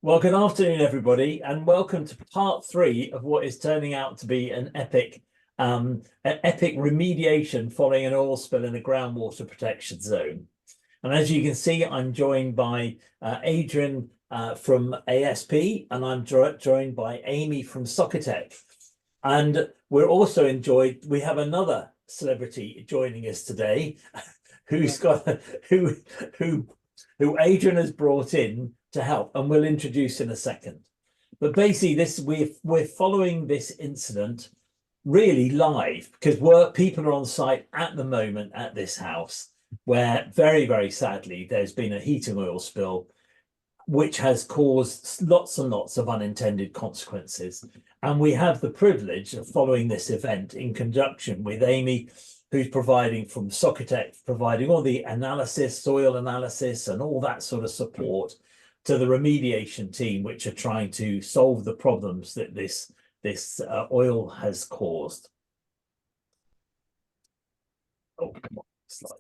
Well, good afternoon, everybody, and welcome to part three of what is turning out to be an epic remediation following an oil spill in a groundwater protection zone. And as you can see, I'm joined by Adrian from ASP, and I'm joined by Amy from Socotec. And we have another celebrity joining us today, who's got who Adrian has brought in to help, and we'll introduce in a second. But basically, we're following this incident really live because people are on site at the moment at this house, where very, very sadly there's been a heating oil spill, which has caused lots and lots of unintended consequences. And we have the privilege of following this event in conjunction with Amy, who's providing from Socotec, providing all the analysis, soil analysis, and all that sort of support to the remediation team, which are trying to solve the problems that this oil has caused. Oh, come on, slide.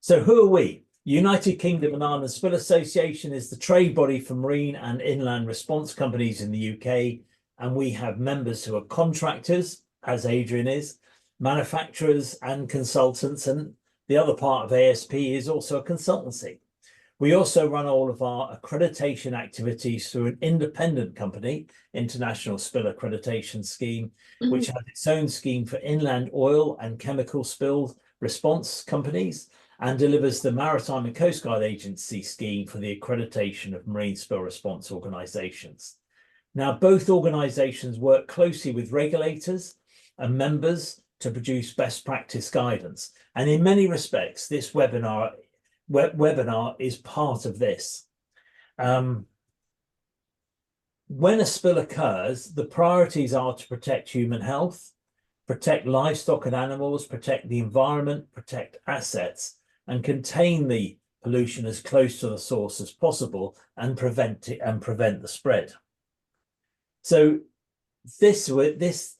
So who are we? United Kingdom and Ireland Spill Association is the trade body for marine and inland response companies in the UK, and we have members who are contractors, as Adrian is, manufacturers and consultants, and the other part of ASP is also a consultancy. We also run all of our accreditation activities through an independent company, International Spill Accreditation Scheme, which has its own scheme for inland oil and chemical spill response companies, and delivers the Maritime and Coast Guard Agency scheme for the accreditation of marine spill response organisations. Now, both organisations work closely with regulators and members to produce best practice guidance. And in many respects, this webinar is part of this. When a spill occurs, the priorities are to protect human health, protect livestock and animals, protect the environment, protect assets, and contain the pollution as close to the source as possible and prevent the spread. So this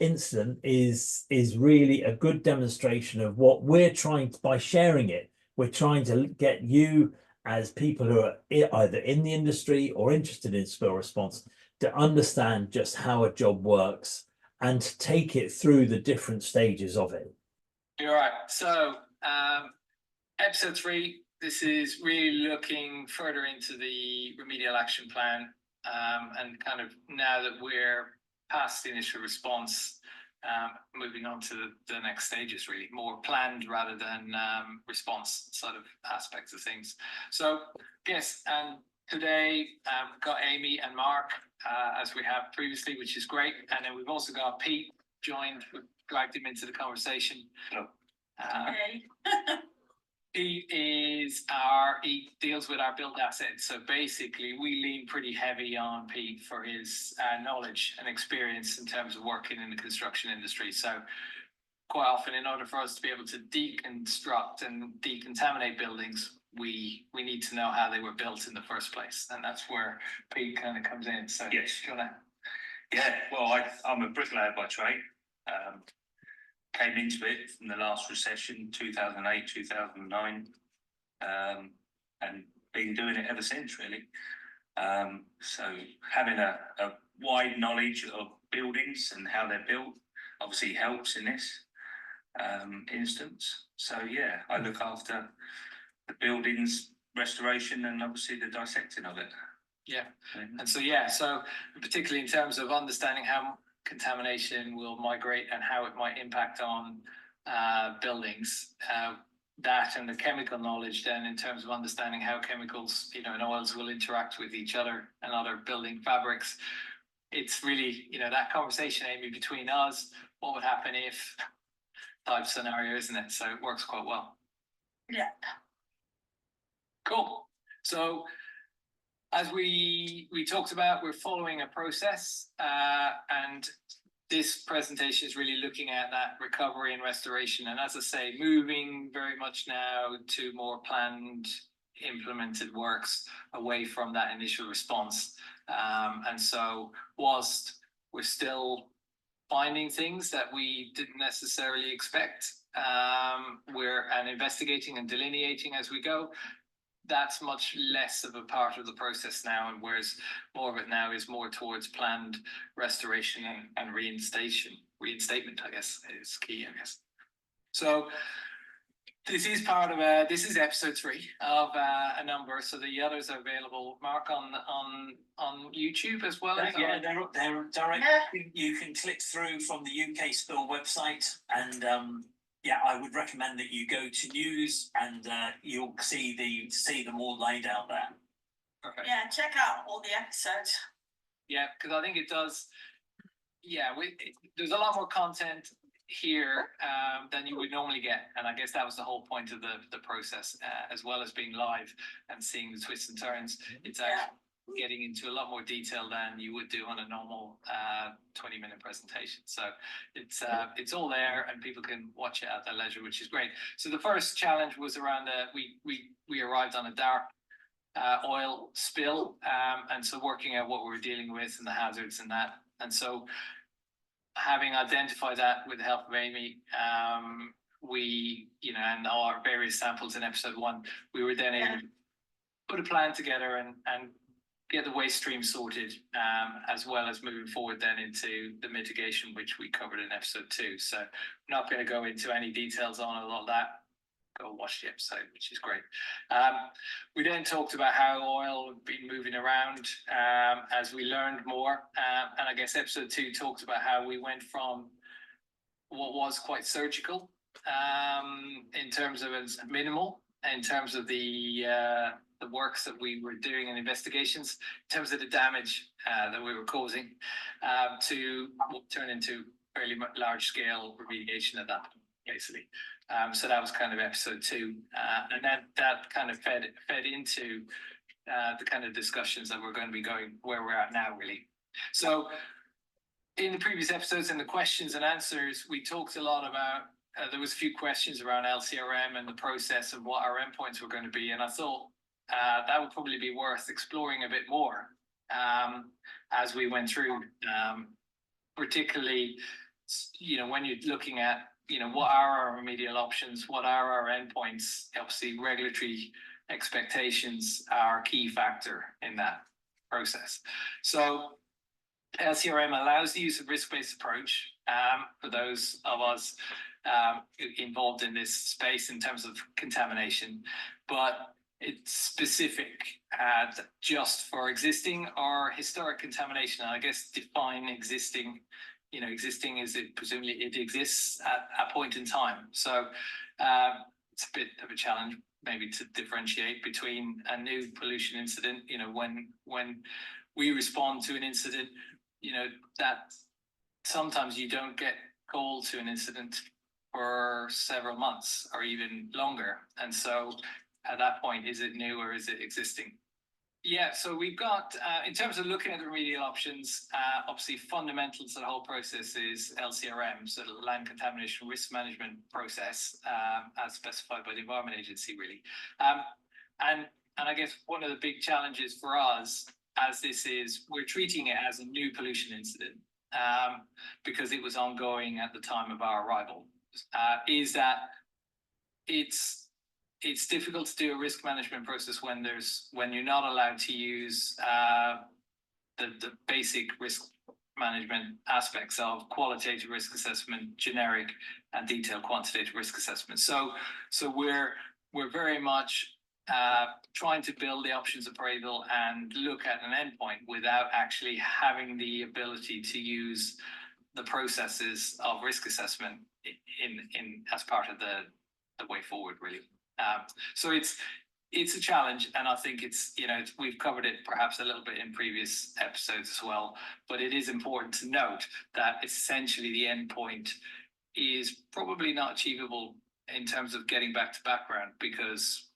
incident is really a good demonstration of what we're trying to, by sharing it, we're trying to get you as people who are either in the industry or interested in spill response to understand just how a job works and to take it through the different stages of it. You're right. So episode 3, this is really looking further into the remedial action plan, and kind of now that we're past the initial response, moving on to the next stages, really more planned rather than response sort of aspects of things. So yes, and today we've got Amy and Mark as we have previously, which is great. And then we've also got Pete joined. We've dragged him into the conversation. Hello. He deals with our build assets. So basically we lean pretty heavy on Pete for his knowledge and experience in terms of working in the construction industry. So quite often, in order for us to be able to deconstruct and decontaminate buildings, we need to know how they were built in the first place. And that's where Pete kind of comes in. So yes. Yeah, well, I'm a bricklayer by trade. Came into it from the last recession, 2008, 2009, and been doing it ever since, really. So having a wide knowledge of buildings and how they're built obviously helps in this instance. So yeah, I look after the buildings restoration and obviously the dissecting of it. Yeah, and so yeah, so particularly in terms of understanding how contamination will migrate and how it might impact on buildings, that and the chemical knowledge then in terms of understanding how chemicals, and oils will interact with each other and other building fabrics. It's really, that conversation, Amy, between us, what would happen if type scenario, isn't it? So it works quite well. Yeah. Cool. So as we talked about, we're following a process, and this presentation is really looking at that recovery and restoration. And as I say, moving very much now to more planned, implemented works away from that initial response. And so whilst we're still finding things that we didn't necessarily expect, we're investigating and delineating as we go. that's much less of a part of the process now, and whereas more of it now is more towards planned restoration and reinstatement, I guess, is key, I guess. So this is part of this is episode 3 of a number. So the others are available, Mark, on YouTube as well. Yeah, they're direct. You can click through from the UK Spill website, and yeah, I would recommend that you go to news, and you'll see them all laid out there. Perfect. Yeah, check out all the episodes. Yeah, because I think it does. Yeah, there's a lot more content here than you would normally get, and I guess that was the whole point of the process, as well as being live and seeing the twists and turns. It's actually getting into a lot more detail than you would do on a normal 20-minute presentation. So it's all there, and people can watch it at their leisure, which is great. So the first challenge was around we arrived on a dark oil spill, and so working out what we were dealing with and the hazards and that. And so having identified that with the help of Amy, we, and our various samples in episode 1, we were then able to put a plan together and get the waste stream sorted, as well as moving forward then into the mitigation, which we covered in episode 2. So I'm not going to go into any details on a lot of that. Go watch the episode, which is great. We then talked about how oil had been moving around as we learned more. And I guess episode 2 talked about how we went from what was quite surgical in terms of as minimal, in terms of the works that we were doing and investigations, in terms of the damage that we were causing, to turn into fairly large scale remediation at that point, basically. So that was kind of episode 2, and that kind of fed into the kind of discussions that we're going to be going where we're at now, really. So in the previous episodes, in the questions and answers, we talked a lot about there was a few questions around LCRM and the process and what our endpoints were going to be, and I thought that would probably be worth exploring a bit more as we went through, particularly when you're looking at what are our remedial options, what are our endpoints. Obviously regulatory expectations are a key factor in that process. So LCRM allows the use of risk-based approach for those of us involved in this space in terms of contamination, but it's specific just for existing or historic contamination. And I guess define existing. Existing is it presumably it exists at a point in time. So it's a bit of a challenge maybe to differentiate between a new pollution incident. When we respond to an incident, that sometimes you don't get called to an incident for several months or even longer. And so at that point, is it new or is it existing? Yeah, so we've got, in terms of looking at the remedial options, obviously fundamental to the whole process is LCRM, so the Land Contamination Risk Management process, as specified by the Environment Agency, really. And I guess one of the big challenges for us, as this is, we're treating it as a new pollution incident, because it was ongoing at the time of our arrival, is that it's difficult to do a risk management process when you're not allowed to use the basic risk management aspects of qualitative risk assessment, generic and detailed quantitative risk assessment. So we're very much trying to build the options appraisal and look at an endpoint without actually having the ability to use the processes of risk assessment in as part of the way forward, really. So it's a challenge, and I think we've covered it perhaps a little bit in previous episodes as well, but it is important to note that essentially the endpoint is probably not achievable in terms of getting back to background, because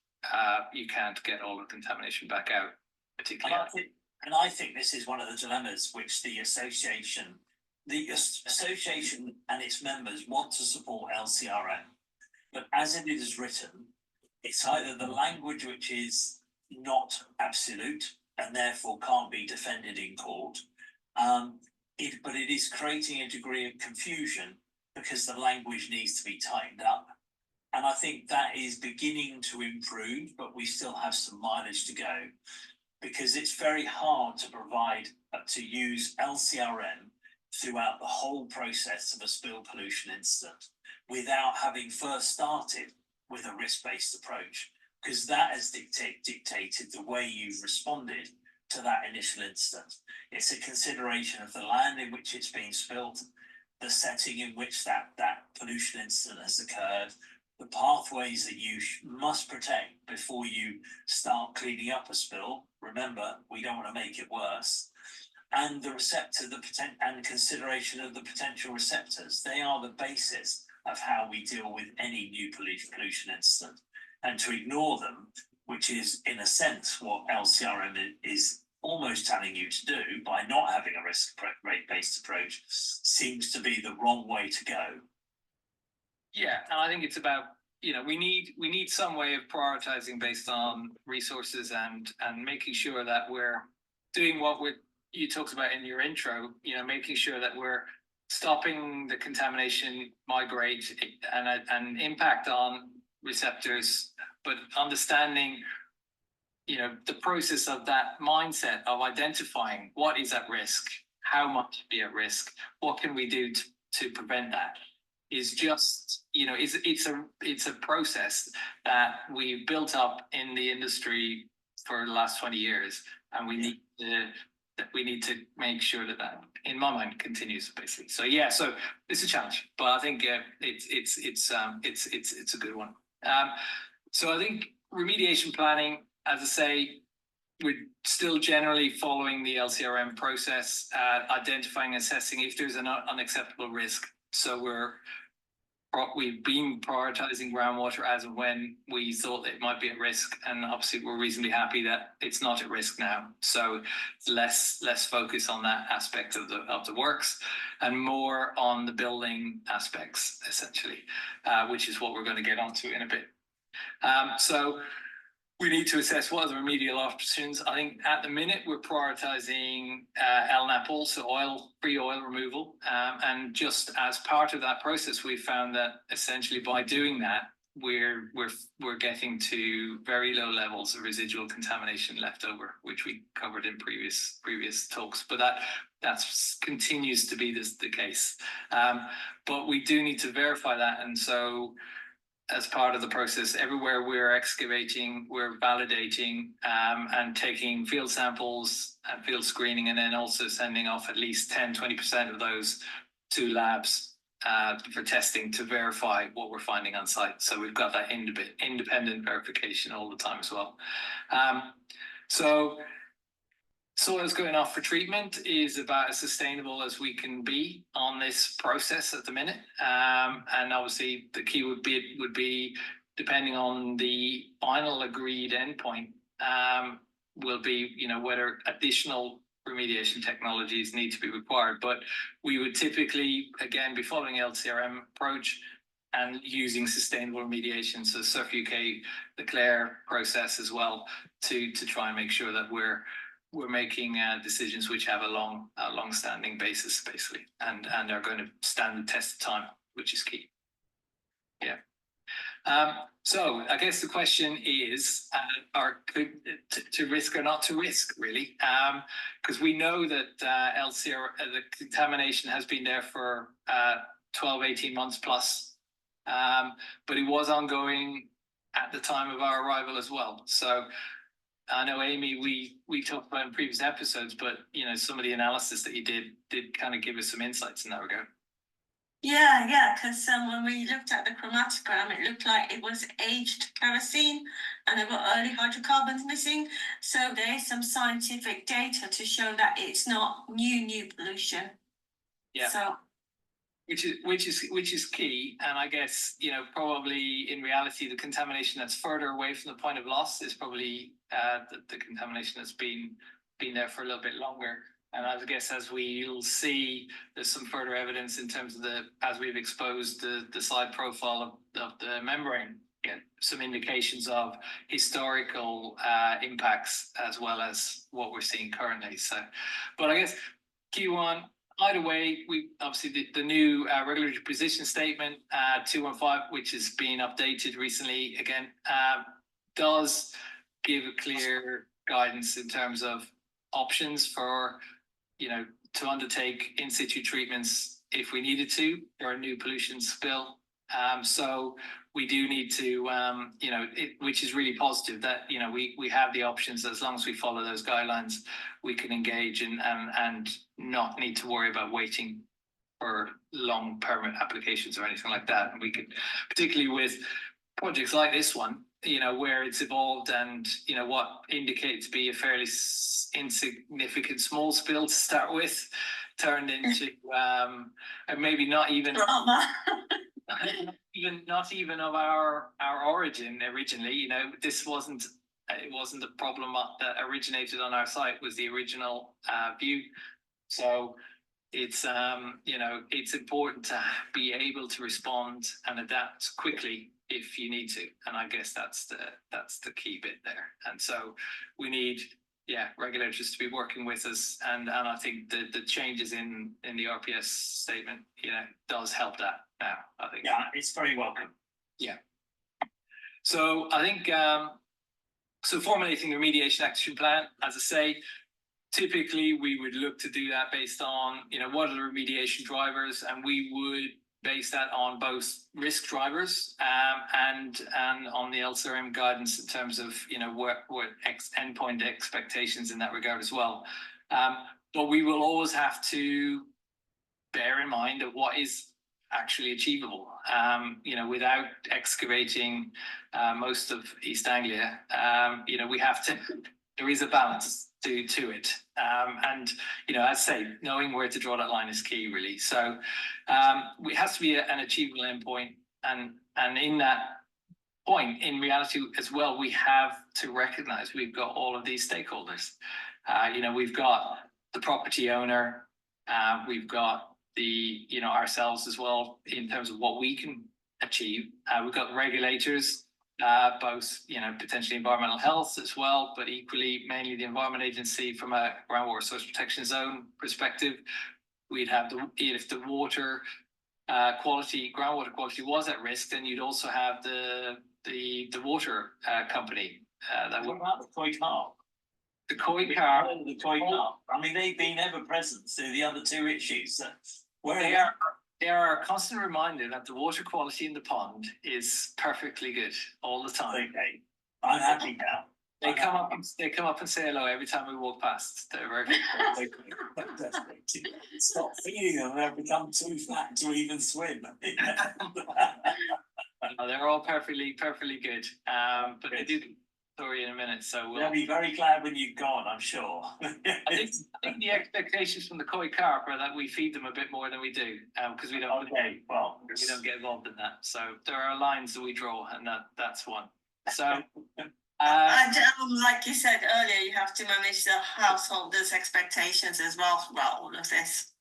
you can't get all the contamination back out, particularly. And I think this is one of the dilemmas which the association and its members want to support LCRM, but as it is written, it's either the language which is not absolute and therefore can't be defended in court, but it is creating a degree of confusion because the language needs to be tightened up. And I think that is beginning to improve, but we still have some mileage to go, because it's very hard to provide, to use LCRM throughout the whole process of a spill pollution incident without having first started with a risk-based approach, because that has dictated the way you've responded to that initial incident. It's a consideration of the land in which it's been spilled, the setting in which that pollution incident has occurred, the pathways that you must protect before you start cleaning up a spill. Remember, we don't want to make it worse. And the receptor, and consideration of the potential receptors. They are the basis of how we deal with any new pollution incident. And to ignore them, which is in a sense what LCRM is almost telling you to do by not having a risk-based approach, seems to be the wrong way to go. Yeah, and I think it's about, you know, we need some way of prioritizing based on resources and making sure that we're doing what you talked about in your intro, you know, making sure that we're stopping the contamination migrate and impact on receptors, but understanding, you know, the process of that mindset of identifying what is at risk, how much be at risk, what can we do to prevent that, is just, you know, it's a process that we've built up in the industry for the last 20 years, and we need to make sure that in my mind continues, basically. So yeah, so it's a challenge, but I think it's a good one. So I think remediation planning, as I say, we're still generally following the LCRM process, identifying, assessing if there's an unacceptable risk. So we've been prioritizing groundwater as and when we thought it might be at risk, and obviously we're reasonably happy that it's not at risk now. So less focus on that aspect of the works and more on the building aspects, essentially, which is what we're going to get onto in a bit. So we need to assess what are the remedial options. I think at the minute we're prioritizing LNAPL, so free oil removal, and just as part of that process, we found that essentially by doing that, we're getting to very low levels of residual contamination left over, which we covered in previous talks. But that continues to be the case. But we do need to verify that, and so, as part of the process, everywhere we're excavating, we're validating and taking field samples and field screening, and then also sending off at least 10-20% of those to labs for testing to verify what we're finding on site. So we've got that independent verification all the time as well. So soils going off for treatment is about as sustainable as we can be on this process at the minute. And obviously the key would be depending on the final agreed endpoint, will be, you know, whether additional remediation technologies need to be required. But we would typically, again, be following LCRM approach and using sustainable remediation. So Surf UK, the CLAIRE process as well, to try and make sure that we're making decisions which have a long-standing basis, basically, and are going to stand the test of time, which is key. Yeah. So I guess the question is, to risk or not to risk, really, because we know that the contamination has been there for 12-18 months plus, but it was ongoing at the time of our arrival as well. So I know, Amy, we talked about in previous episodes, but, you know, some of the analysis that you did kind of give us some insights in that regard. Yeah, because when we looked at the chromatogram, it looked like it was aged kerosene and there were early hydrocarbons missing. So there is some scientific data to show that it's not new pollution. Yeah. So, which is key, and I guess, you know, probably in reality the contamination that's further away from the point of loss is probably the contamination that's been there for a little bit longer. And I guess as we'll see, there's some further evidence in terms of as we've exposed the side profile of the membrane, some indications of historical impacts as well as what we're seeing currently. So, but I guess key one, either way, we obviously the new regulatory position statement 215, which has been updated recently again, does give a clear guidance in terms of options for, to undertake in situ treatments if we needed to for a new pollution spill. So we do need to, which is really positive that, we have the options. As long as we follow those guidelines, we can engage and not need to worry about waiting for long permit applications or anything like that. And we could, particularly with projects like this one, where it's evolved and, what indicates to be a fairly insignificant small spill to start with, turned into, and maybe not even not even of our origin originally. This wasn't the problem that originated on our site. Was the original view. So it's it's important to be able to respond and adapt quickly if you need to, and I guess that's the key bit there. And so we need regulators to be working with us, and I think the changes in the RPS statement does help that now, I think. Yeah, it's very welcome. Yeah. So I think so formulating the remediation action plan, as I say, typically we would look to do that based on what are the remediation drivers, and we would base that on both risk drivers and on the LCRM guidance in terms of what endpoint expectations in that regard as well. But we will always have to bear in mind of what is actually achievable. Without excavating most of East Anglia, we have to. There is a balance to it, and as I say, knowing where to draw that line is key, really. So it has to be an achievable endpoint, and in that point, in reality as well, we have to recognise we've got all of these stakeholders. We've got the property owner, we've got the ourselves as well in terms of what we can achieve. We've got the regulators. Both, potentially environmental health as well, but equally mainly the Environment Agency from a groundwater source protection zone perspective. We'd have if the water quality, groundwater quality was at risk, then you'd also have the water company. What about the COICAR? The COICAR. The COICAR. I mean, they've been ever present through the other two issues. Where They are a constant reminder that the water quality in the pond is perfectly good all the time. Okay, I'm happy now. They come up and say hello every time we walk past. They're very good. Stop feeding them; they'll become too fat to even swim. No, they're all perfectly good. But they do story in a minute, so they'll be very glad when you've gone, I'm sure. I think the expectations from the COICAR are that we feed them a bit more than we do, because we don't. Okay, well, we don't get involved in that. So there are lines that we draw, and that's one. So. And like you said earlier, you have to manage the householders' expectations as well throughout all of this.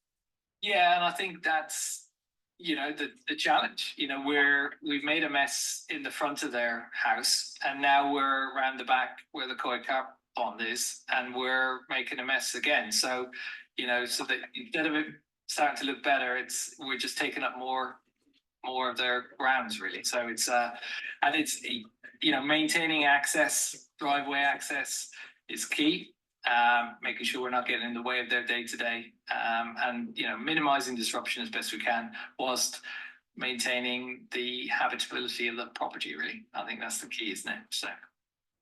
Yeah, and I think that's the challenge. We've made a mess in the front of their house, and now we're around the back where the COICAR pond is, and we're making a mess again. So so that instead of it starting to look better, we're just taking up more of their grounds, really. So it's and it's maintaining access, driveway access is key. Making sure we're not getting in the way of their day-to-day, and minimizing disruption as best we can, whilst maintaining the habitability of the property. Really, I think that's the key, isn't it?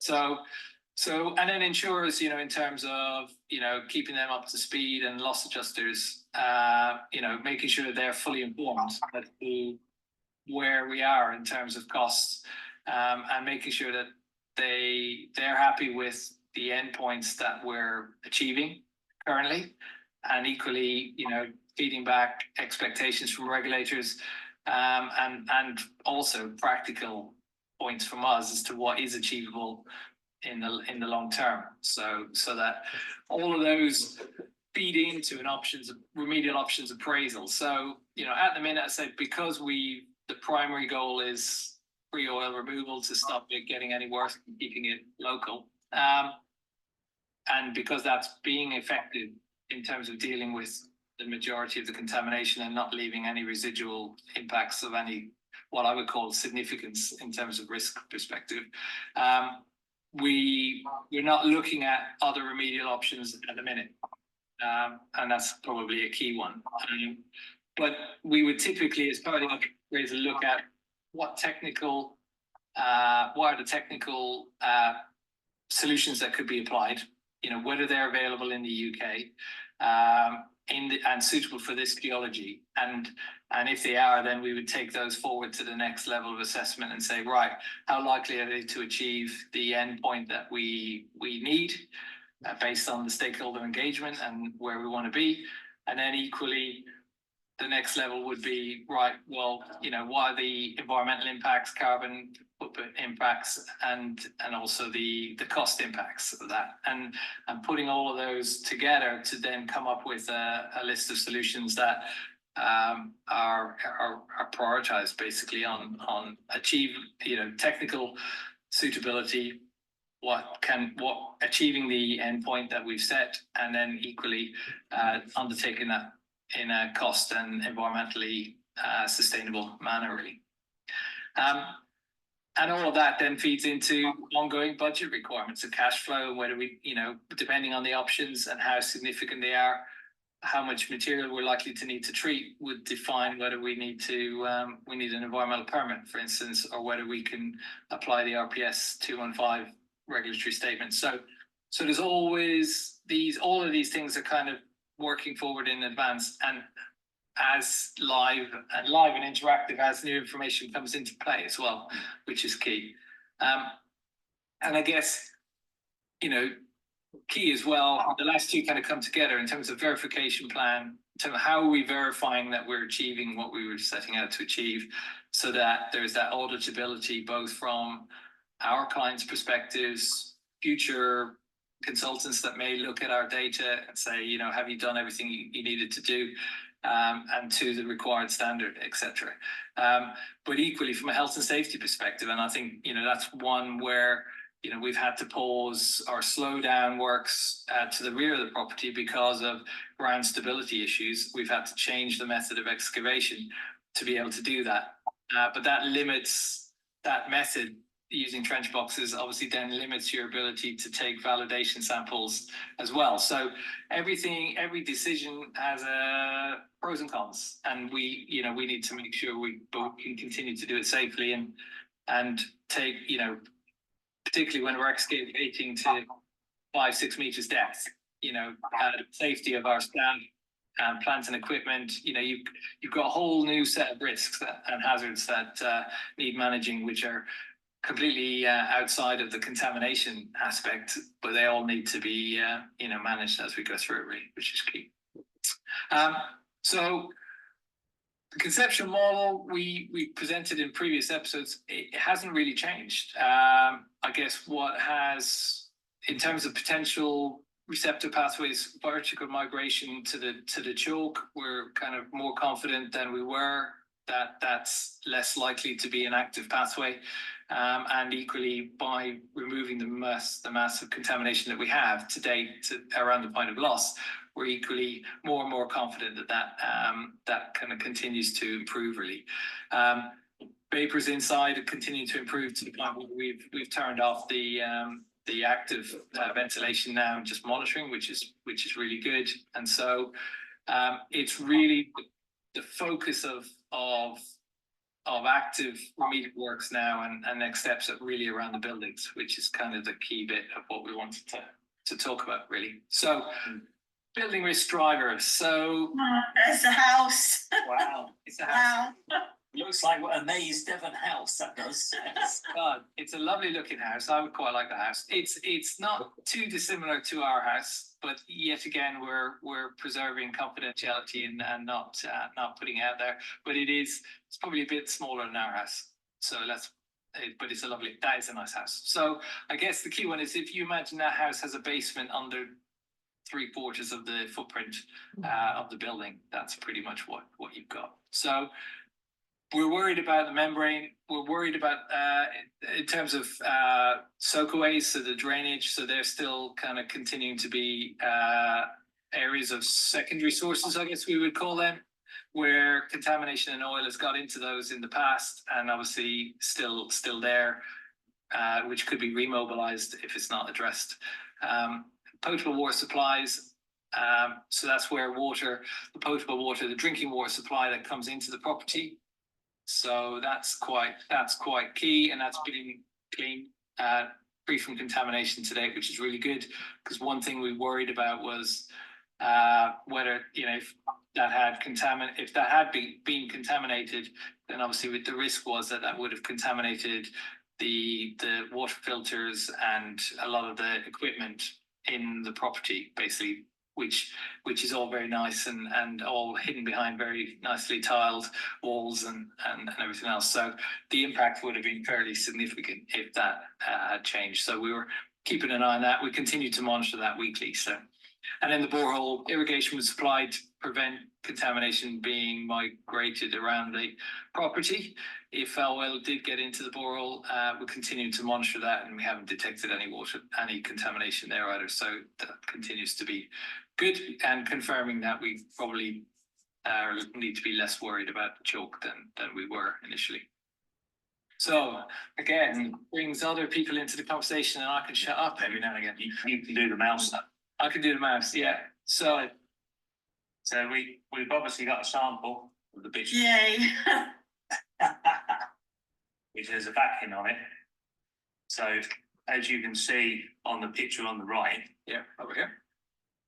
So, and then insurers, in terms of keeping them up to speed, and loss adjusters, making sure they're fully informed as to where we are in terms of costs, and making sure that they're happy with the endpoints that we're achieving currently, and equally, feeding back expectations from regulators, and also practical points from us as to what is achievable in the long term. So that all of those feed into an remedial options appraisal. So at the minute, I said, because the primary goal is free oil removal to stop it getting any worse and keeping it local. And because that's being effective in terms of dealing with the majority of the contamination and not leaving any residual impacts of any what I would call significance in terms of risk perspective. We're not looking at other remedial options at the minute, and that's probably a key one. But we would typically, as part of the upgrades, look at what are the technical solutions that could be applied. You know, whether they're available in the UK, and suitable for this geology, and if they are, then we would take those forward to the next level of assessment and say, right, how likely are they to achieve the endpoint that we need, based on the stakeholder engagement and where we want to be. And then equally, the next level would be, right, well, you know, what are the environmental impacts, carbon footprint impacts, and also the cost impacts of that, and putting all of those together to then come up with a list of solutions that are prioritized basically on achieve, you know, technical suitability, achieving the endpoint that we've set, and then equally undertaking that in a cost and environmentally sustainable manner, really. And all of that then feeds into ongoing budget requirements and cash flow, whether we, you know, depending on the options and how significant they are, how much material we're likely to need to treat would define whether we need an environmental permit, for instance, or whether we can apply the RPS 215 regulatory statement. So there's always all of these things are kind of working forward in advance, and as live and interactive as new information comes into play as well, which is key. And I guess, you know, key as well, the last two kind of come together in terms of verification plan, in terms of how are we verifying that we're achieving what we were setting out to achieve, so that there's that auditability both from our clients' perspectives, future consultants that may look at our data and say, you know, have you done everything you needed to do, and to the required standard, etc. But equally from a health and safety perspective, and I think, you know, that's one where, you know, we've had to pause or slow down works to the rear of the property because of ground stability issues. We've had to change the method of excavation to be able to do that. But that limits that method. Using trench boxes obviously then limits your ability to take validation samples as well. So every decision has pros and cons, and we need to make sure we can continue to do it safely and take, you know, particularly when we're excavating to 5-6 meters depth, you know, safety of our staff and plant and equipment. You know, you've got a whole new set of risks and hazards that need managing, which are completely outside of the contamination aspect, but they all need to be you know, managed as we go through it, really, which is key. So the conceptual model we presented in previous episodes, it hasn't really changed. I guess what has, in terms of potential receptor pathways, vertical migration to the chalk, we're kind of more confident than we were that that's less likely to be an active pathway. And equally, by removing the massive contamination that we have to date around the point of loss, we're equally more and more confident that kind of continues to improve, really. Vapors inside continue to improve to the point where we've turned off the active ventilation now and just monitoring, which is really good. And so it's really the focus of active remedial works now and next steps are really around the buildings, which is kind of the key bit of what we wanted to talk about, really. So building risk drivers. So there's the house. Wow, it's a house. Wow. Looks like a Maze Devon house, that does. It's a lovely looking house. I would quite like the house. It's not too dissimilar to our house, but yet again we're preserving confidentiality and not putting it out there. But it's probably a bit smaller than our house. So but it's that is a nice house. So I guess the key one is, if you imagine that house has a basement under 3/4 of the footprint of the building, that's pretty much what you've got. So we're worried about the membrane. We're worried about in terms of soakaways, so the drainage. So they're still kind of continuing to be areas of secondary sources, I guess we would call them, where contamination and oil has got into those in the past, and obviously still there, which could be remobilized if it's not addressed. Potable water supplies. So that's where the potable water, the drinking water supply that comes into the property. So that's quite key, and that's been clean, free from contamination to date, which is really good. Because one thing we worried about was whether, you know, if that had been contaminated, then obviously the risk was that would have contaminated the water filters and a lot of the equipment in the property, basically, which is all very nice and all hidden behind very nicely tiled walls and everything else. So the impact would have been fairly significant if that had changed. So we were keeping an eye on that. We continue to monitor that weekly. So, and then the borehole irrigation was supplied to prevent contamination being migrated around the property. If oil did get into the borehole, we continue to monitor that, and we haven't detected any contamination there either. So that continues to be good, and confirming that we probably need to be less worried about the choke than we were initially. So again, brings other people into the conversation, and I can shut up every now and again. You can do the mouse stuff. I can do the mouse, yeah. So we've obviously got a sample of the bitch, Yay. which has a backing on it. So as you can see on the picture on the right, yeah, over here.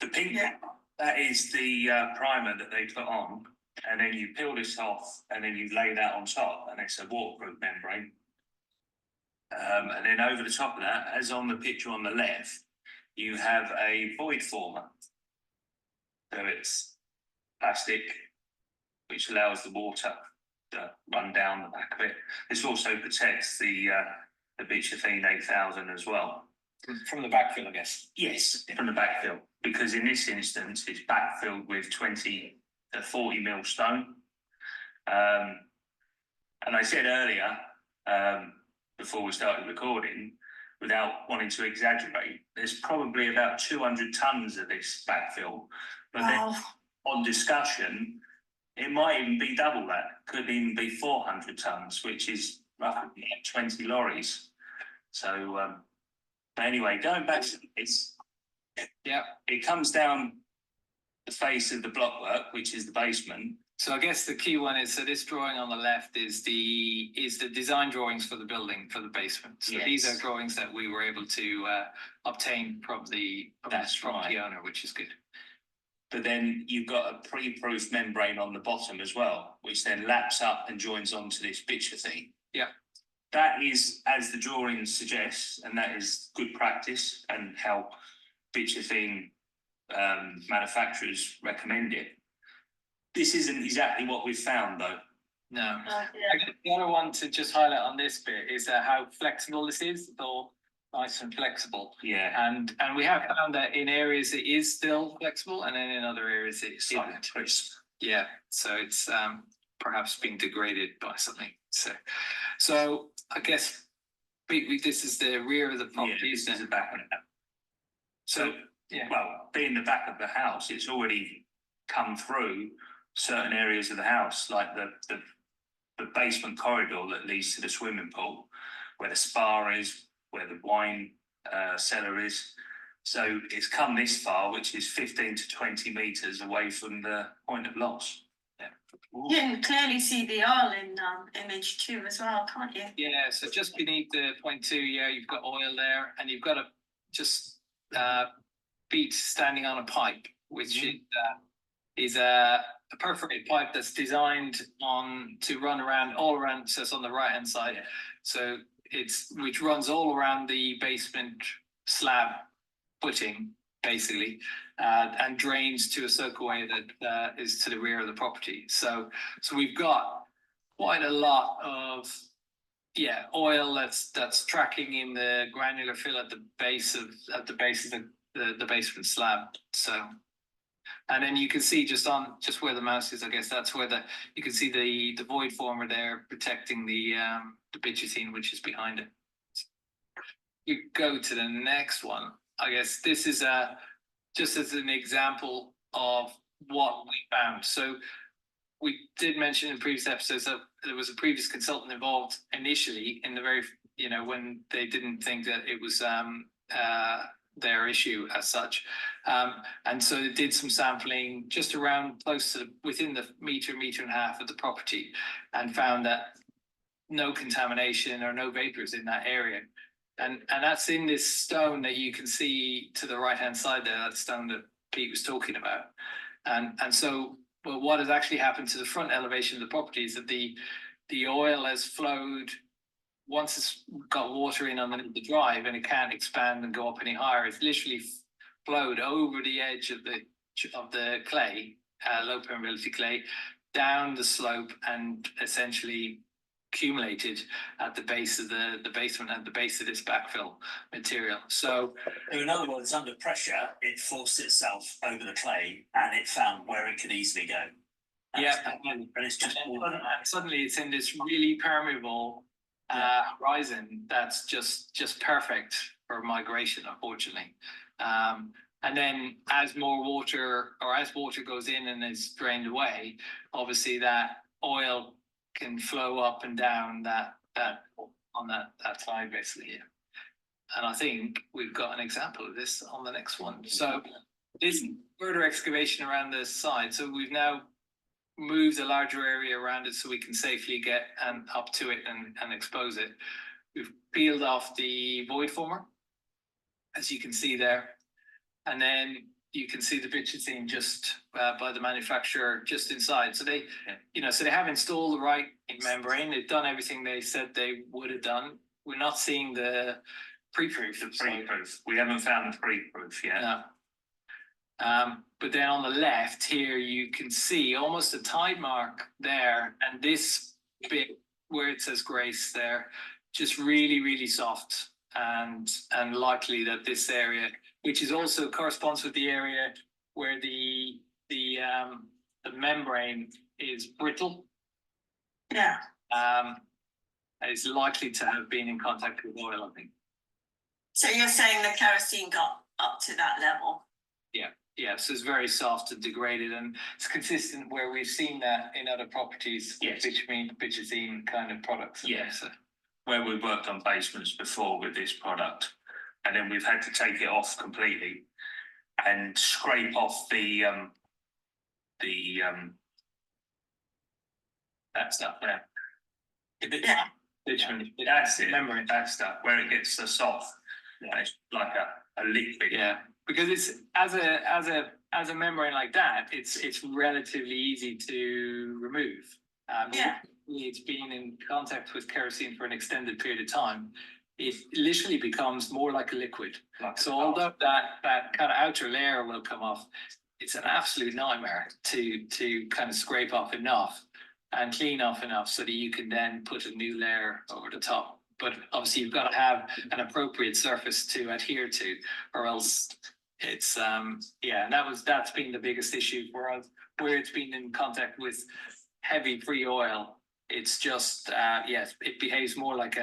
the pink, Yeah. that is the primer that they put on, and then you peel this off, and then you lay that on top, and it's a waterproof membrane. And then over the top of that, as on the picture on the left, you have a void former. So it's plastic, which allows the water to run down the back of it. This also protects the bitumen 8000 as well. From the backfill, I guess. Yes, from the backfill, because in this instance, it's backfilled with 20 to 40 mil stone. And I said earlier, before we started recording, without wanting to exaggerate, there's probably about 200 tons of this backfill. But Wow. then on discussion, it might even be double that. Could even be 400 tons, which is roughly 20 lorries. So, but anyway, going back to this, Yeah. it comes down the face of the blockwork, which is the basement. So I guess the key one is, so this drawing on the left is the design drawings for the building, for the basement. So these Yes. are drawings that we were able to obtain from the property owner, which is good. But then you've got a pre-proof membrane on the bottom as well, which then laps up and joins onto this bitumen. Yeah. That is, as the drawing suggests, and that is good practice and how bitumen manufacturers recommend it. This isn't exactly what we've found, though. No. Yeah. I guess the other one to just highlight on this bit is how flexible this is. It's all nice and flexible. Yeah. And we have found that in areas it is still flexible, and then in other areas it It's like a isn't. twist. Yeah, so it's perhaps being degraded by something. So I guess this is the rear of the property, This isn't is it? the back of the house. So, yeah. well, being the back of the house, it's already come through certain areas of the house, like the basement corridor that leads to the swimming pool, where the spa is, where the wine cellar is. So it's come this far, which is 15 to 20 metres away from the point of loss. Yeah. You can clearly see the oil in image 2 as well, can't you? Yeah, so just beneath the point 2, yeah, you've got oil there, and you've got feet standing on a pipe, which is a perforated pipe that's designed to run all around. So it's on the right hand side. Yeah. So which runs all around the basement slab footing, basically, and drains to a soakaway that is to the rear of the property. So we've got quite a lot of oil that's tracking in the granular fill at the base of the basement slab. So, and then you can see just where the mouse is, I guess that's where you can see the void former there protecting the bitumen, which is behind it. You go to the next one. I guess this is just as an example of what we found. So we did mention in previous episodes that there was a previous consultant involved initially in the very, when they didn't think that it was their issue as such. And so they did some sampling just around close to within the meter and a half of the property, and found that no contamination or no vapors in that area. And that's in this stone that you can see to the right hand side there, that stone that Pete was talking about. And so, well, what has actually happened to the front elevation of the property is that the oil has flowed. Once it's got water in underneath the drive and it can't expand and go up any higher, it's literally flowed over the edge of the clay, low permeability clay, down the slope, and essentially accumulated at the base of the basement, at the base of this backfill material. So in other words, under pressure, it forced itself over the clay and it found where it could easily go. And it's just suddenly it's in this really permeable horizon that's just perfect for migration, unfortunately. And then as water goes in and is drained away, obviously that oil can flow up and down that side basically. And I think we've got an example of this on the next one. So this further excavation around the side. So we've now moved a larger area around it so we can safely get up to it and expose it. We've peeled off the void former, as you can see there. And then you can see the bitchetine just by the manufacturer just inside. So they, so they have installed the right membrane. They've done everything they said they would have done. We're not seeing the pre-proof. We haven't found the pre-proof yet. No. But then on the left here, you can see almost a tide mark there, and this bit where it says Grace there, just really, really soft, and likely that this area, which is also corresponds with the area where the membrane is brittle. Yeah. Is likely to have been in contact with oil, I think. So you're saying the kerosene got up to that level? Yeah, so it's very soft and degraded, and it's consistent where we've seen that in other properties, yes, bitchetine kind of products. Yes, where we've worked on basements before with this product, and then we've had to take it off completely and scrape off the that stuff there. Yeah. Bitumen. That's it. Membrane. That stuff where it gets so soft. Yeah, it's like a liquid. Yeah, because it's as a membrane like that, it's relatively easy to remove. It's been in contact with kerosene for an extended period of time. It literally becomes more like a liquid. So although that kind of outer layer will come off, it's an absolute nightmare to kind of scrape off enough and clean off enough so that you can then put a new layer over the top. But obviously you've got to have an appropriate surface to adhere to, or else it's and that's been the biggest issue for us, where it's been in contact with heavy free oil. It's just it behaves more like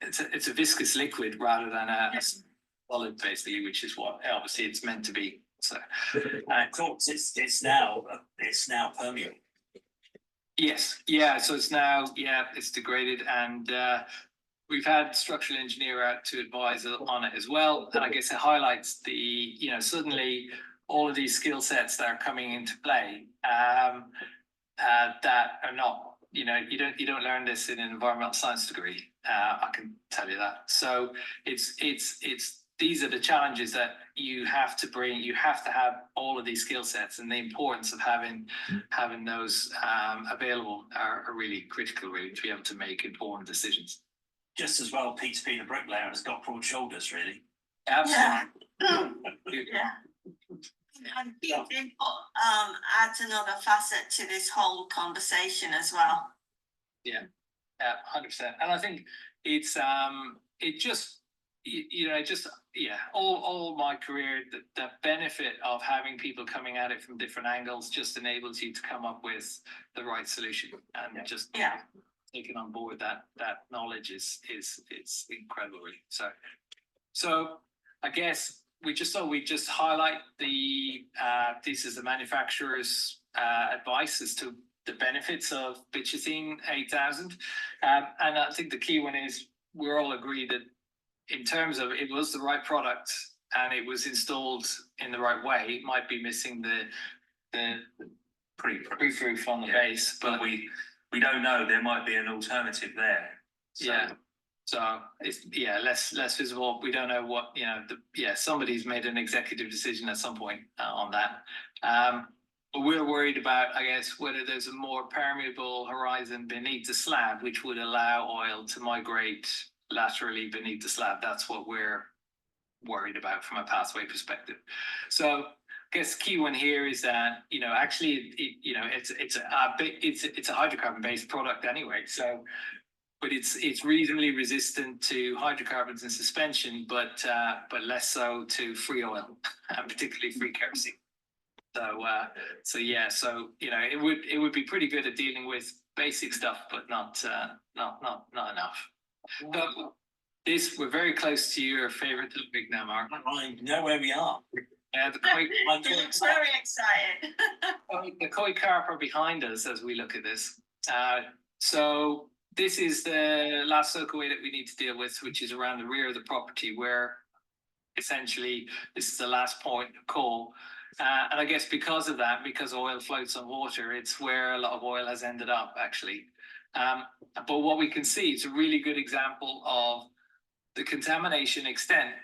it's a viscous liquid rather than a solid, basically, which is what obviously it's meant to be. So of course it's now permeable. Yes, yeah. So it's now it's degraded, and we've had structural engineer out to advise on it as well. And I guess it highlights the suddenly all of these skill sets that are coming into play that are not you don't learn this in an environmental science degree. I can tell you that. So it's these are the challenges that you have to bring. You have to have all of these skill sets, and the importance of having those available are really critical, really, to be able to make informed decisions. Just as well, Pete's been a bricklayer and has got broad shoulders, really. Absolutely. Yeah. And Pete adds another facet to this whole conversation as well. Yeah, 100%. And I think it's all my career, the benefit of having people coming at it from different angles just enables you to come up with the right solution, and taking on board that knowledge is incredible, really. So I guess we just highlight the this is the manufacturer's advice as to the benefits of Bitchethene 8000. And I think the key one is we're all agreed that in terms of it was the right product and it was installed in the right way, it might be missing the pre-proof on the base, but we don't know. There might be an alternative there. So. Yeah. So it's less visible. We don't know what somebody's made an executive decision at some point on that. But we're worried about, I guess, whether there's a more permeable horizon beneath the slab, which would allow oil to migrate laterally beneath the slab. That's what we're worried about from a pathway perspective. So I guess the key one here is that actually it's a hydrocarbon based product anyway. So. But it's reasonably resistant to hydrocarbons in suspension, but less so to free oil, and particularly free kerosene. So it would be pretty good at dealing with basic stuff, but not enough. So we're very close to your favorite topic now, Mark. I know where we are. The koi. He looks very excited. The koi carp are behind us as we look at this. So. This is the last soakaway that we need to deal with, which is around the rear of the property, where essentially this is the last point of call. And I guess because of that, because oil floats on water, it's where a lot of oil has ended up, actually. But what we can see is a really good example of the contamination extent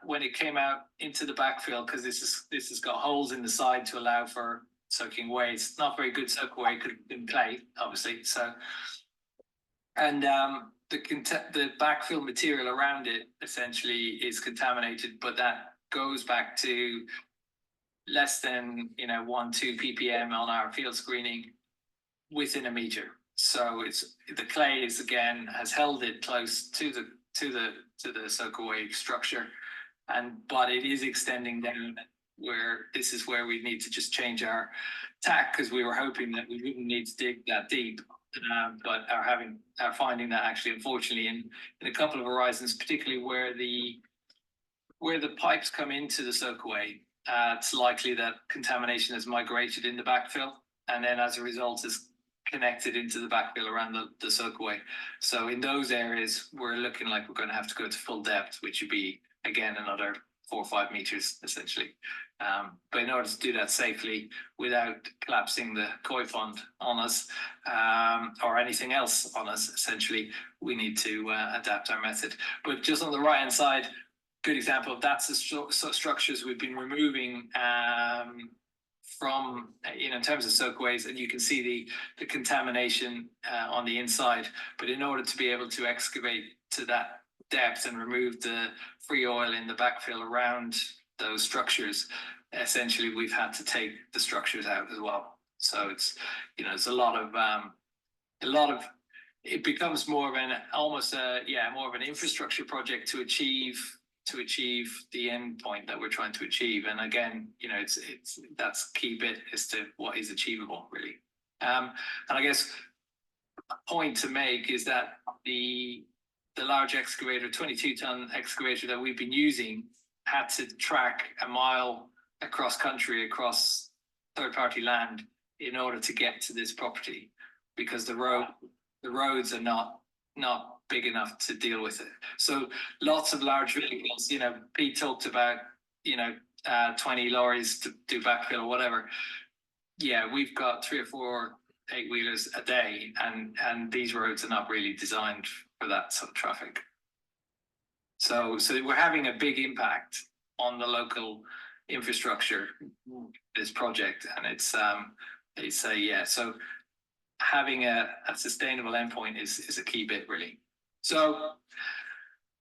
when it came out into the backfill, because this has got holes in the side to allow for soaking away. It's not very good soak away because it's in clay, obviously. So. And the backfill material around it essentially is contaminated, but that goes back to less than 1-2 ppm on our field screening within a meter. So it's the clay has held it close to the soak away structure, but it is extending down. Where this is where we need to just change our tack, because we were hoping that we wouldn't need to dig that deep. But are finding that actually, unfortunately, in a couple of horizons, particularly where the pipes come into the soakaway, it's likely that contamination has migrated in the backfill, and then as a result is connected into the backfill around the soakaway. So in those areas, we're looking like we're going to have to go to full depth, which would be again another 4 or 5 meters essentially. But in order to do that safely without collapsing the koi pond on us or anything else on us, essentially, we need to adapt our method. But just on the right hand side, good example of that's the structures we've been removing from in terms of soakaways, and you can see the contamination on the inside. But in order to be able to excavate to that depth and remove the free oil in the backfill around those structures, essentially we've had to take the structures out as well. So it's it's a lot of it becomes more of an infrastructure project to achieve the end point that we're trying to achieve. And again, it's that's key bit as to what is achievable, really. And I guess a point to make is that the large excavator, 22-ton excavator that we've been using, had to track a mile across country, across third-party land, in order to get to this property, because the roads are not big enough to deal with it. So lots of large vehicles. Pete talked about 20 lorries to do backfill or whatever. Yeah, we've got 3 or 4 8-wheelers a day, and these roads are not really designed for that sort of traffic. So we're having a big impact on the local infrastructure, this project, and so having a sustainable endpoint is a key bit, really. So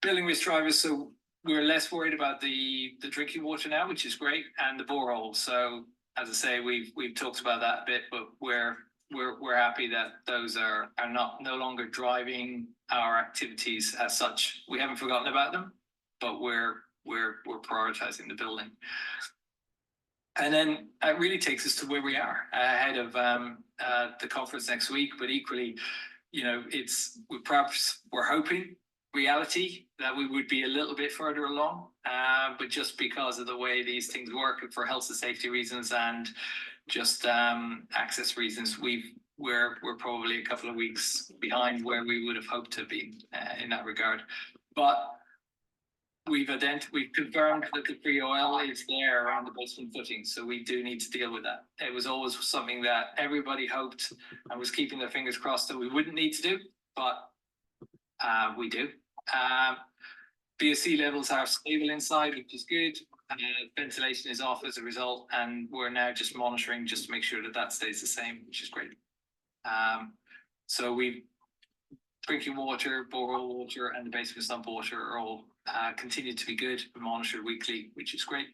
building risk drivers, so we're less worried about the drinking water now, which is great, and the borehole. So as I say, we've talked about that a bit, but we're happy that those are no longer driving our activities as such. We haven't forgotten about them, but we're prioritizing the building. And then it really takes us to where we are ahead of the conference next week. But equally, we're hoping reality that we would be a little bit further along. but just because of the way these things work for health and safety reasons and just access reasons, we're probably a couple of weeks behind where we would have hoped to be in that regard. But we've confirmed that the free oil is there around the basement footing, so we do need to deal with that. It was always something that everybody hoped and was keeping their fingers crossed that we wouldn't need to do, but we do. VOC levels are stable inside, which is good. Ventilation is off as a result, and we're now just monitoring just to make sure that that stays the same, which is great. So drinking water, borehole water, and the basement sump water are all continue to be good and monitored weekly, which is great.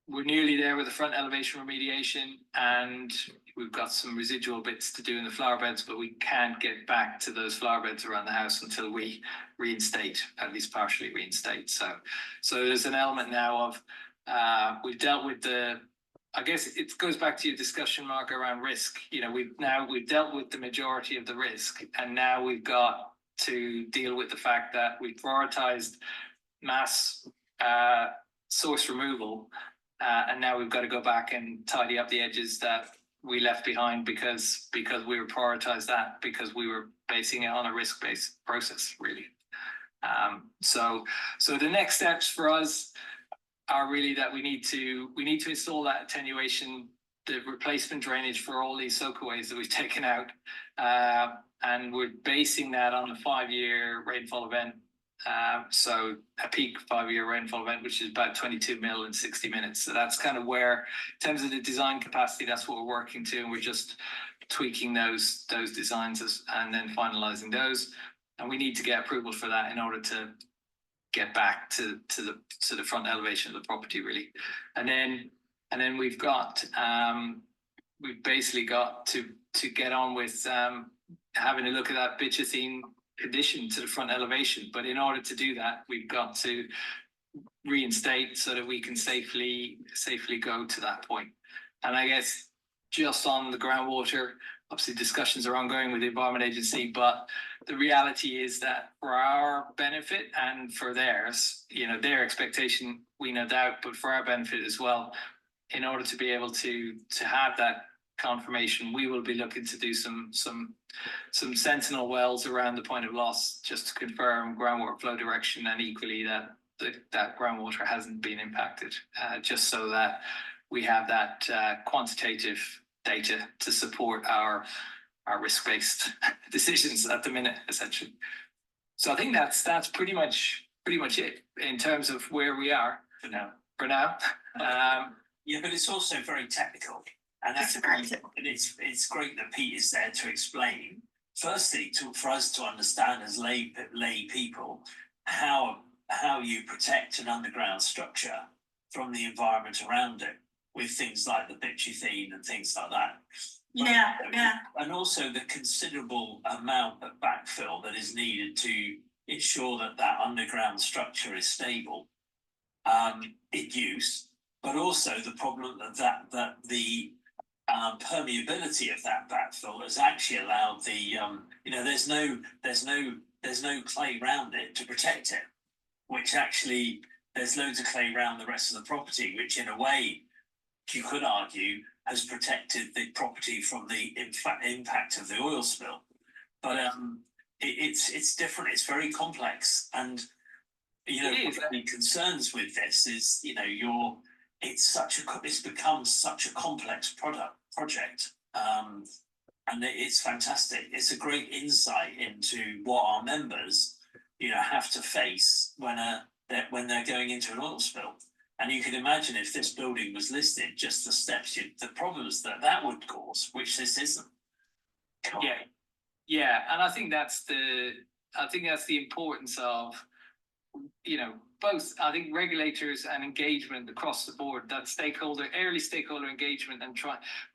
We're nearly there with the front elevation remediation, and we've got some residual bits to do in the flower beds, but we can't get back to those flower beds around the house until we reinstate, at least partially reinstate. So there's an element now of we've dealt with I guess it goes back to your discussion, Mark, around risk. You know, we've dealt with the majority of the risk, and now we've got to deal with the fact that we prioritized mass source removal, and now we've got to go back and tidy up the edges that we left behind because we were prioritized that because we were basing it on a risk-based process, really. So the next steps for us are really that we need to install that attenuation, the replacement drainage for all these soakaways that we've taken out, and we're basing that on a 5-year rainfall event. So a peak 5-year rainfall event, which is about 22 mil in 60 minutes. So that's kind of where, in terms of the design capacity, that's what we're working to, and we're just tweaking those designs and then finalizing those. And we need to get approval for that in order to get back to the front elevation of the property, really. And then we've basically got to get on with having a look at that bitumen condition to the front elevation. But in order to do that, we've got to reinstate so that we can safely go to that point. And I guess just on the groundwater, obviously discussions are ongoing with the Environment Agency, but the reality is that for our benefit and for theirs, you know, their expectation, we no doubt, but for our benefit as well, in order to be able to have that confirmation, we will be looking to do some sentinel wells around the point of loss just to confirm groundwater flow direction, and equally that groundwater hasn't been impacted, just so that we have that quantitative data to support our risk-based decisions at the minute, essentially. So I think that's pretty much it in terms of where we are for now. Yeah, but it's also very technical, and that's it's great that Pete is there to explain. Firstly, for us to understand as lay people how you protect an underground structure from the environment around it with things like the bitumen and things like that. Yeah. And also the considerable amount of backfill that is needed to ensure that underground structure is stable in use, but also the problem that the permeability of that backfill has actually allowed there's no clay around it to protect it, which actually there's loads of clay around the rest of the property, which in a way you could argue has protected the property from the impact of the oil spill. But it's different. It's very complex, and the concerns with this is it's become such a complex project, and it's fantastic. It's a great insight into what our members have to face when they're going into an oil spill. And you can imagine if this building was listed, just the steps, the problems that would cause, which this isn't. Yeah, and I think that's the importance of, both, I think, regulators and engagement across the board, that early stakeholder engagement, and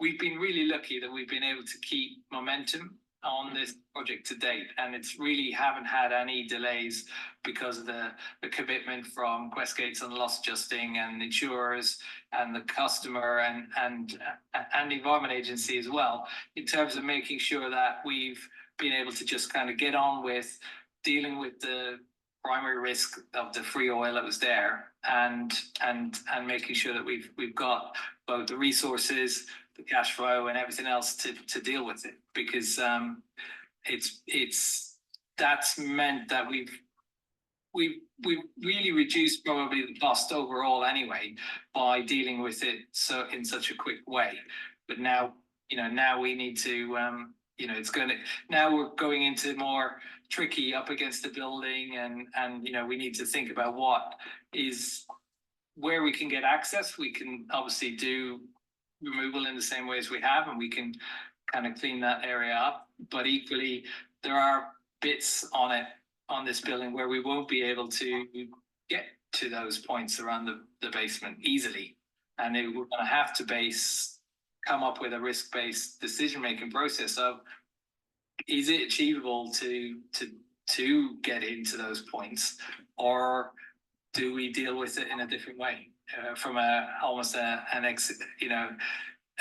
we've been really lucky that we've been able to keep momentum on this project to date, and it's really haven't had any delays because of the commitment from Questgates on loss adjusting and insurers and the customer and the Environment Agency as well, in terms of making sure that we've been able to just kind of get on with dealing with the primary risk of the free oil that was there, and making sure that we've got both the resources, the cash flow, and everything else to deal with it, because that's meant that we've really reduced probably the cost overall anyway by dealing with it in such a quick way. But now, now we need to, now we're going into more tricky up against the building, and we need to think about where we can get access. We can obviously do removal in the same way as we have, and we can kind of clean that area up. But equally, there are bits on this building where we won't be able to get to those points around the basement easily, and we're going to have to come up with a risk-based decision-making process of, is it achievable to get into those points, or do we deal with it in a different way, from almost an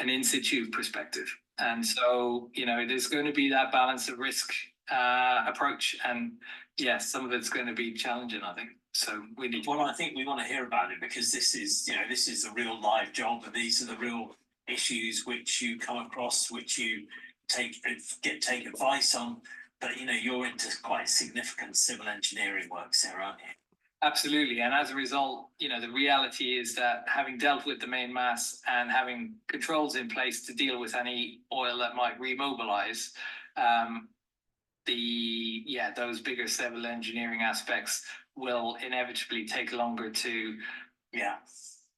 in situ perspective? And so, there's going to be that balance of risk approach, and yes, some of it's going to be challenging, I think. So we need. Well, I think we want to hear about it, because this is a real live job, and these are the real issues which you come across, which you take advice on. But you're into quite significant civil engineering works there, aren't you? Absolutely, and as a result, the reality is that having dealt with the main mass and having controls in place to deal with any oil that might remobilize, those bigger civil engineering aspects will inevitably take longer to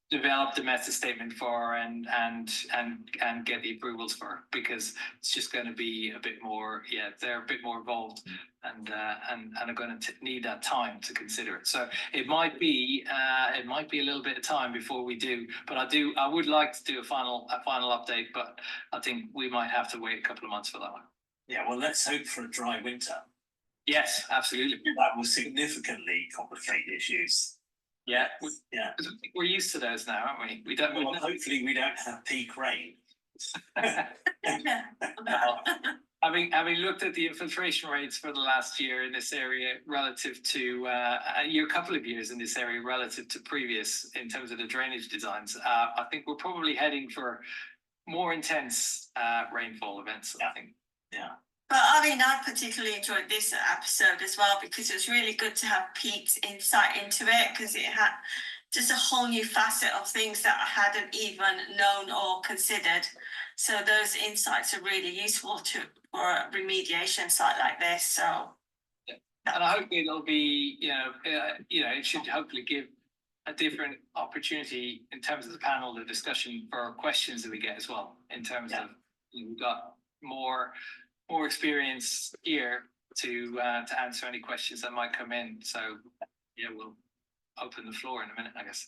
develop the method statement for and get the approvals for, because it's just going to be a bit more, they're a bit more involved, and are going to need that time to consider it. So it might be a little bit of time before we do, but I would like to do a final update, but I think we might have to wait a couple of months for that one. Yeah, well, let's hope for a dry winter. Yes, absolutely. That will significantly complicate issues. Yeah, yeah. We're used to those now, aren't we? We don't. Well, hopefully, we don't have peak rain. Having looked at the infiltration rates for the last year in this area relative to a couple of years in this area relative to previous in terms of the drainage designs, I think we're probably heading for more intense rainfall events. I think. Yeah. But I particularly enjoyed this episode as well, because it was really good to have Pete's insight into it, because it had just a whole new facet of things that I hadn't even known or considered. So those insights are really useful for a remediation site like this. So, and I hope it'll be, it should hopefully give a different opportunity in terms of the panel, the discussion, for questions that we get as well. In terms of, we've got more experience here to answer any questions that might come in. So we'll open the floor in a minute, I guess.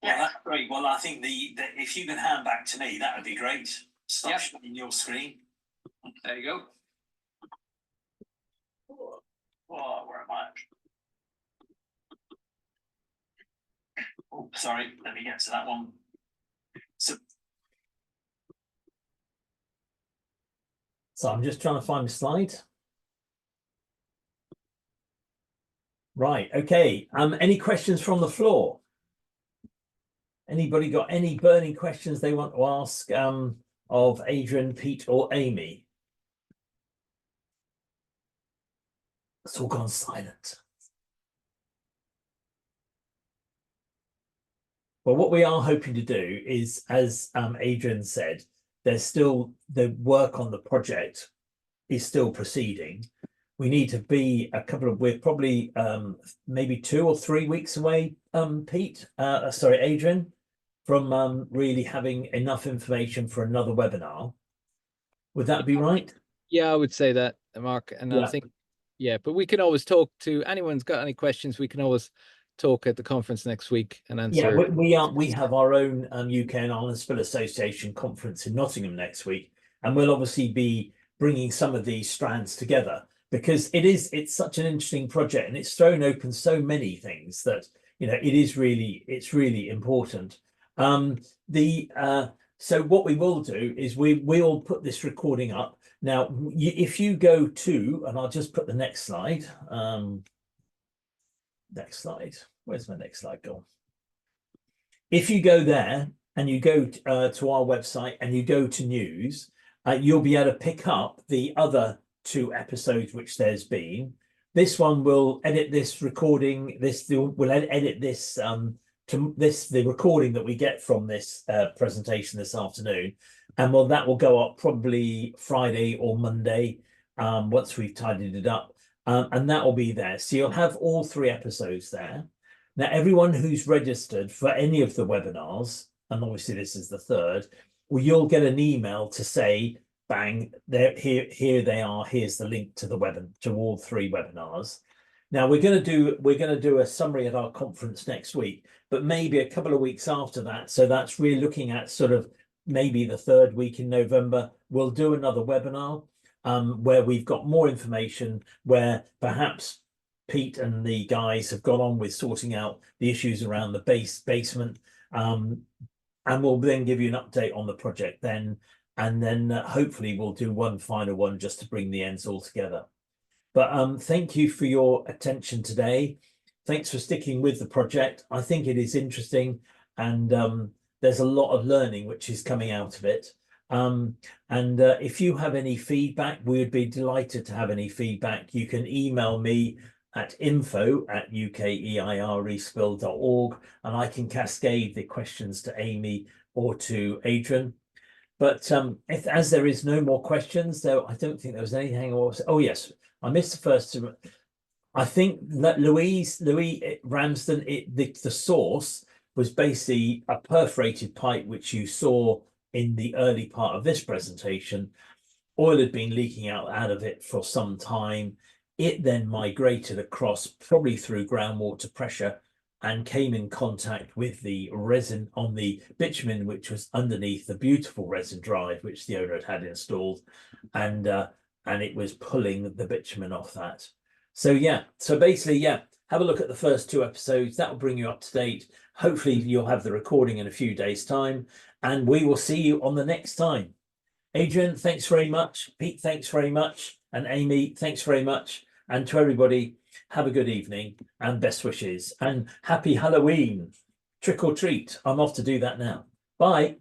Well, that's great. Well, I think if you can hand back to me, that would be great. Stop sharing your screen. There you go. Oh, where am I? Oh, sorry. Let me get to that one. So I'm just trying to find the slide. Right, okay. Any questions from the floor? Anybody got any burning questions they want to ask of Adrian, Pete, or Amy? It's all gone silent. Well, what we are hoping to do is, as Adrian said, there's still the work on the project is still proceeding. We need to be we're probably maybe 2 or 3 weeks away, Adrian, from really having enough information for another webinar. Would that be right? Yeah, I would say that, Mark. And I think, but we can always talk to anyone's got any questions. We can always talk at the conference next week and answer. Yeah, we have our own UK and Ireland Spill Association conference in Nottingham next week, and we'll obviously be bringing some of these strands together, because it's such an interesting project, and it's thrown open so many things that it's really important. So what we will do is we'll put this recording up now. If you go to, and I'll just put the next slide. next slide. Where's my next slide gone? If you go there and you go to our website and you go to news, you'll be able to pick up the other 2 episodes which there's been. This one will edit this recording. We'll edit this the recording that we get from this presentation this afternoon, and that will go up probably Friday or Monday once we've tidied it up, and that will be there. So you'll have all 3 episodes there. Now, everyone who's registered for any of the webinars, and obviously this is the 3rd, well, you'll get an email to say, bang, here they are. Here's the link to to all 3 webinars. Now we're going to do a summary at our conference next week, but maybe a couple of weeks after that. So that's really looking at sort of maybe the 3rd week in November. We'll do another webinar where we've got more information, where perhaps Pete and the guys have gone on with sorting out the issues around the basement, and we'll then give you an update on the project then. And then hopefully we'll do one final one just to bring the ends all together. But thank you for your attention today. Thanks for sticking with the project. I think it is interesting, and there's a lot of learning which is coming out of it. If you have any feedback, we would be delighted to have any feedback. You can email me at info@UKEIRE Spill.org, and I can cascade the questions to Amy or to Adrian. But as there is no more questions, though, I don't think there was anything else. Oh yes, I missed the first 2. I think that Louis Ramsden, the source was basically a perforated pipe, which you saw in the early part of this presentation. Oil had been leaking out of it for some time. It then migrated across, probably through groundwater pressure, and came in contact with the resin on the bitumen, which was underneath the beautiful resin drive which the owner had installed, and it was pulling the bitumen off that. So yeah, so basically, yeah, have a look at the first 2 episodes. That will bring you up to date. Hopefully you'll have the recording in a few days' time, and we will see you on the next time. Adrian, thanks very much. Pete, thanks very much. And Amy, thanks very much. And to everybody, have a good evening and best wishes, and happy Halloween. Trick or treat. I'm off to do that now. Bye.